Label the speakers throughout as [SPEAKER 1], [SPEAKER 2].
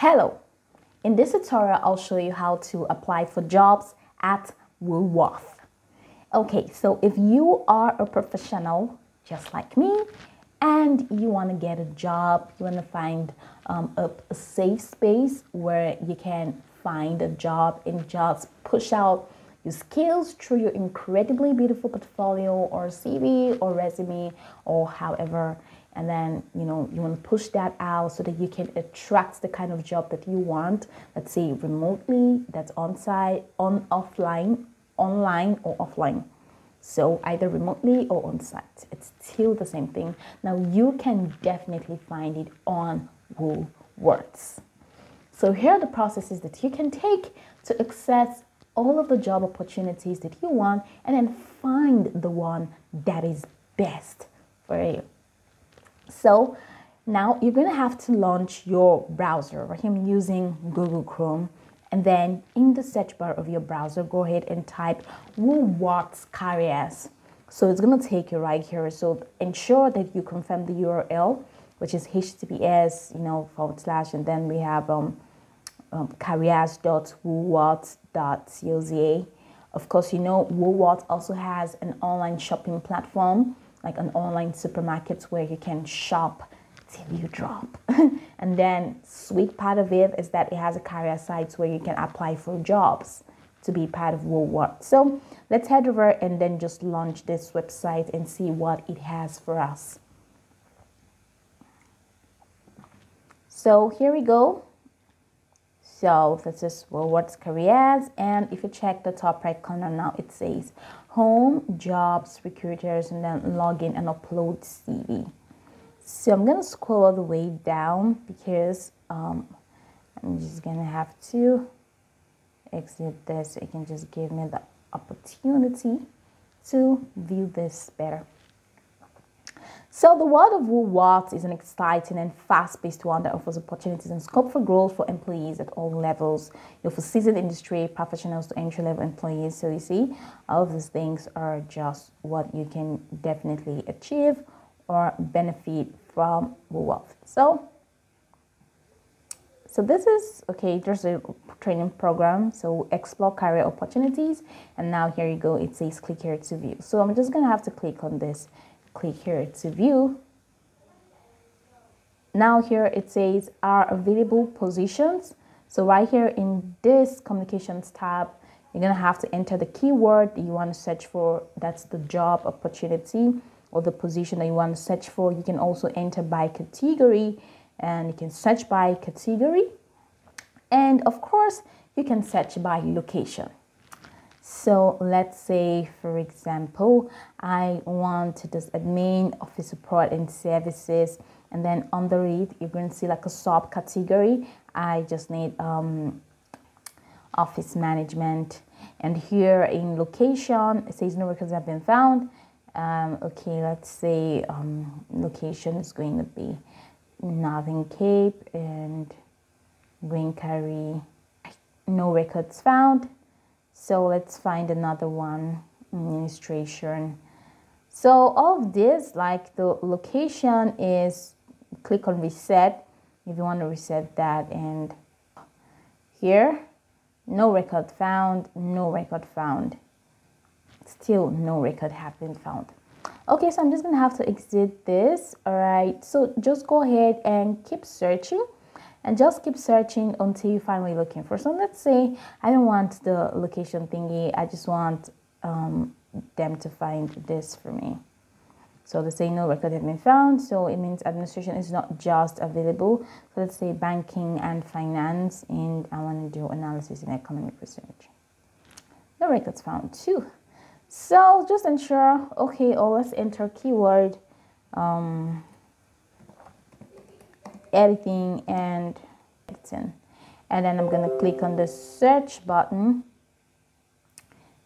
[SPEAKER 1] Hello, in this tutorial I'll show you how to apply for jobs at Woolworths. Okay, so if you are a professional just like me and you want to get a job, you want to find a safe space where you can find a job and just push out your skills through your incredibly beautiful portfolio or CV or resume or however, and then you want to push that out so that you can attract the kind of job that you want, let's say remotely, that's on-site, online or offline. So either remotely or on-site, it's still the same thing. Now you can definitely find it on Woolworths. So here are the processes that you can take to access all of the job opportunities that you want and then find the one that is best for you. So now you're going to have to launch your browser. Right here I'm using Google Chrome. And then in the search bar of your browser, go ahead and type Woolworths careers. So it's going to take you right here. So ensure that you confirm the URL, which is https, / and then we have careers.woolworths.co.za. Of course, Woolworths also has an online shopping platform, like an online supermarket where you can shop till you drop. And then sweet part of it is that it has a career site where you can apply for jobs to be part of Woolworths. So let's head over and then just launch this website and see what it has for us. So here we go. So this is Woolworths careers, and if you check the top right corner now, it says home, jobs, recruiters, and then login and upload CV. So I'm gonna scroll all the way down because I'm just gonna have to exit this so it can just give me the opportunity to view this better. So the world of Woolworths is an exciting and fast-paced one that offers opportunities and scope for growth for employees at all levels. For seasoned industry professionals to entry-level employees. So you see, all of these things are just what you can definitely achieve or benefit from Woolworths. So this is, okay, there's a training program. So explore career opportunities. And now here you go, it says click here to view. So I'm just gonna have to click on this. Click here to view. Now here it says our available positions. So right here in this communications tab, you're gonna have to enter the keyword that you want to search for. That's the job opportunity or the position that you want to search for. You can also enter by category, and you can search by category, and of course you can search by location. So let's say, for example, I want this admin, office support and services, and then under it, you're going to see like a subcategory. I just need office management. And here in location, it says no records have been found. Okay, let's say location is going to be Northern Cape and Green Curry. No records found. So let's find another one, administration. So all of this, like the location is, click on reset if you want to reset that. And here, no record found, no record found. Still no record have been found. Okay, so I'm just gonna have to exit this. All right, so just go ahead and keep searching. And just keep searching until you find what you're looking for. So let's say I don't want the location thingy. I just want them to find this for me. So they say no record have been found. So it means administration is not just available. So let's say banking and finance. And I want to do analysis and economic research. No records found too. So just ensure, okay, let's enter keyword. Editing and editing, and then I'm going to click on the search button.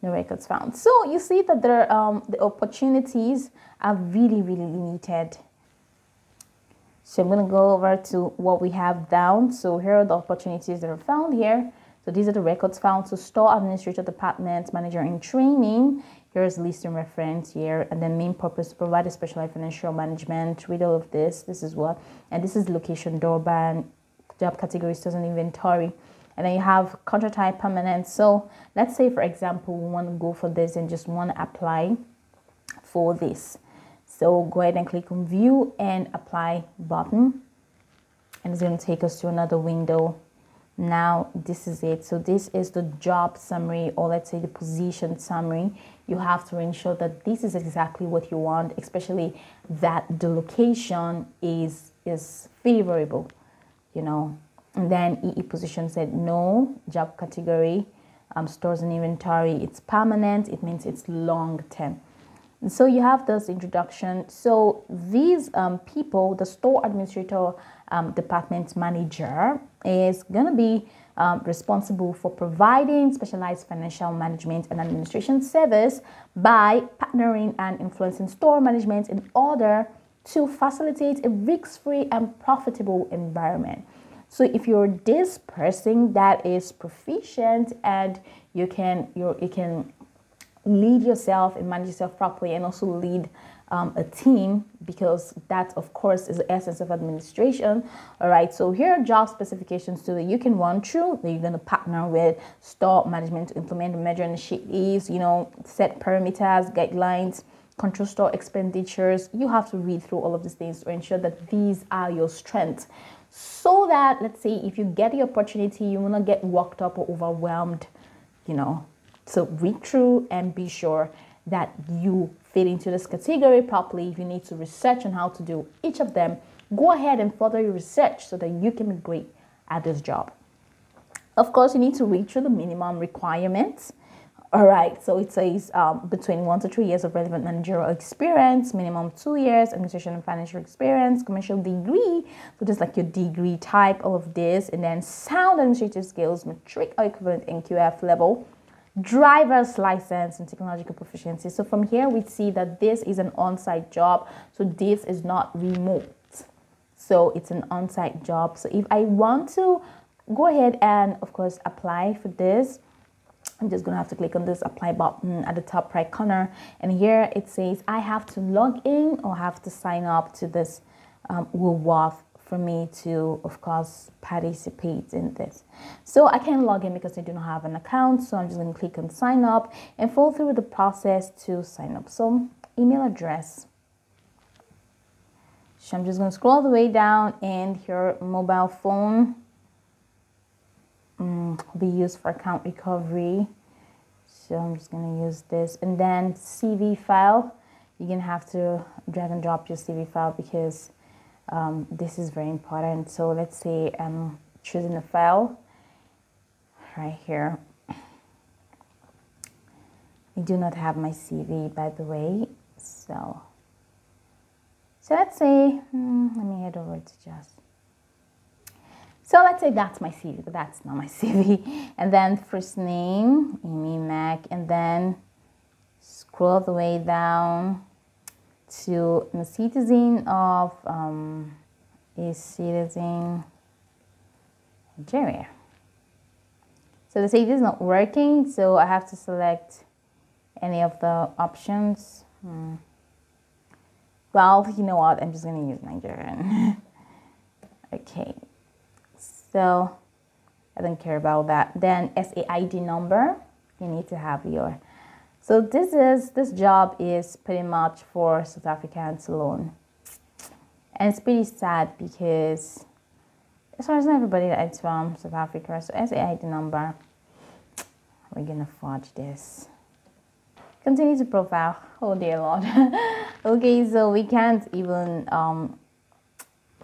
[SPEAKER 1] No records found. So you see that there the opportunities are really limited. So I'm going to go over to what we have down. So here are the opportunities that are found here. So these are the records found. So store administrator, department manager in training. Here's list and reference here, and then main purpose to provide a specialized financial management. Read all of this. This is what, and this is location Durban, job category, stores and inventory. And then you have contract type, permanent. So let's say, for example, we want to go for this and just want to apply for this. So go ahead and click on view and apply button. And it's going to take us to another window. Now this is it. So this is the job summary, or let's say the position summary. You have to ensure that this is exactly what you want, especially that the location is favorable, you know. And then EE position said no, job category, stores and inventory, it's permanent, it means it's long term. So you have this introduction. So these people, the store administrator, department manager, is going to be responsible for providing specialized financial management and administration service by partnering and influencing store management in order to facilitate a risk-free and profitable environment. So if you're this person that is proficient and you can lead yourself and manage yourself properly, and also lead a team, because that of course is the essence of administration. All right, so here are job specifications so that you can run through, that you're going to partner with store management to implement, measure, and sheet leaves, you know, set parameters, guidelines, control store expenditures. You have to read through all of these things to ensure that these are your strengths, so that, let's say, if you get the opportunity, you will not get worked up or overwhelmed, you know. So read through and be sure that you fit into this category properly. If you need to research on how to do each of them, go ahead and further your research so that you can be great at this job. Of course, you need to read through the minimum requirements. All right, so it says between 1 to 3 years of relevant managerial experience, minimum 2 years, administration and financial experience, commercial degree, so just like your degree type, all of this, and then sound administrative skills, matric or equivalent NQF level, driver's license, and technological proficiency. So from here, we see that this is an on-site job, so this is not remote. So it's an on-site job. So if I want to go ahead and, of course, apply for this, I'm just going to have to click on this apply button at the top right corner. And here it says I have to log in or have to sign up to this Woolworths for me to, of course, participate in this. So I can log in because I do not have an account. So I'm just going to click on sign up and follow through with the process to sign up. So email address. So I'm just going to scroll the way down, and your mobile phone be used for account recovery. So I'm just going to use this, and then CV file. You're going to have to drag and drop your CV file because this is very important. So let's say I'm choosing a file right here. I do not have my CV, by the way. So let's say, let me head over to just. So let's say that's my CV, but that's not my CV. And then first name, Amy Mac, and then scroll the way down to a citizen of Nigeria. So the CV is not working, so I have to select any of the options. Well, you know what? I'm just going to use Nigerian. Okay. So I don't care about that. Then SAID number, you need to have your. So this job is pretty much for South Africans alone. And it's pretty sad because as far as not everybody that's from South Africa. So SAID number, we're gonna forge this. Continue to profile. Oh dear Lord. Okay, so we can't even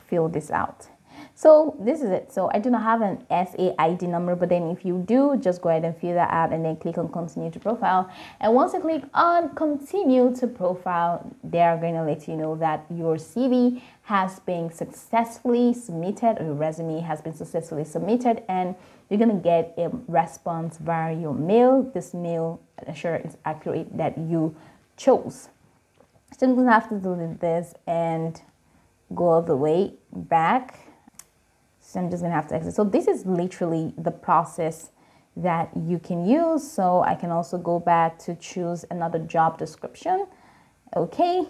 [SPEAKER 1] fill this out. So this is it. So I do not have an SAID number, but then if you do, just go ahead and fill that out and then click on continue to profile. And once you click on continue to profile, they are going to let you know that your CV has been successfully submitted, or your resume has been successfully submitted, and you're going to get a response via your mail. This mail ensure it's accurate that you chose. So I'm going to have to delete this and go all the way back. So I'm just going to have to exit. So this is literally the process that you can use. So I can also go back to choose another job description. Okay.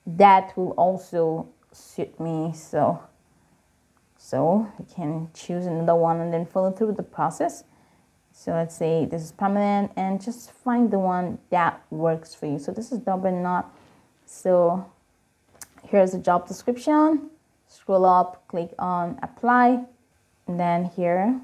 [SPEAKER 1] That will also suit me. So So you can choose another one and then follow through the process. So let's say this is permanent, and just find the one that works for you. So this is double knot. So here's the job description. Scroll up, click on apply, and then here,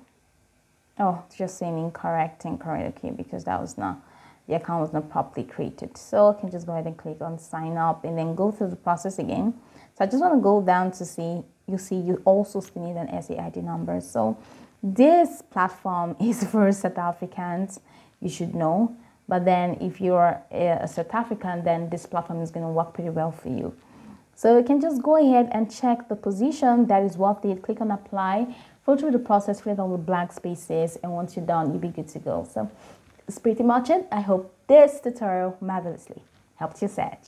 [SPEAKER 1] oh, it's just saying incorrect, okay, because that was not, the account was not properly created. So I can just go ahead and click on sign up and then go through the process again. So I just want to go down to see, you also still need an SAID number. So this platform is for South Africans, you should know. But then if you're a South African, then this platform is going to work pretty well for you. So you can just go ahead and check the position that is worth it. Click on apply, go through the process, fill all the blank spaces, and once you're done, you'll be good to go. So that's pretty much it. I hope this tutorial marvelously helped you search.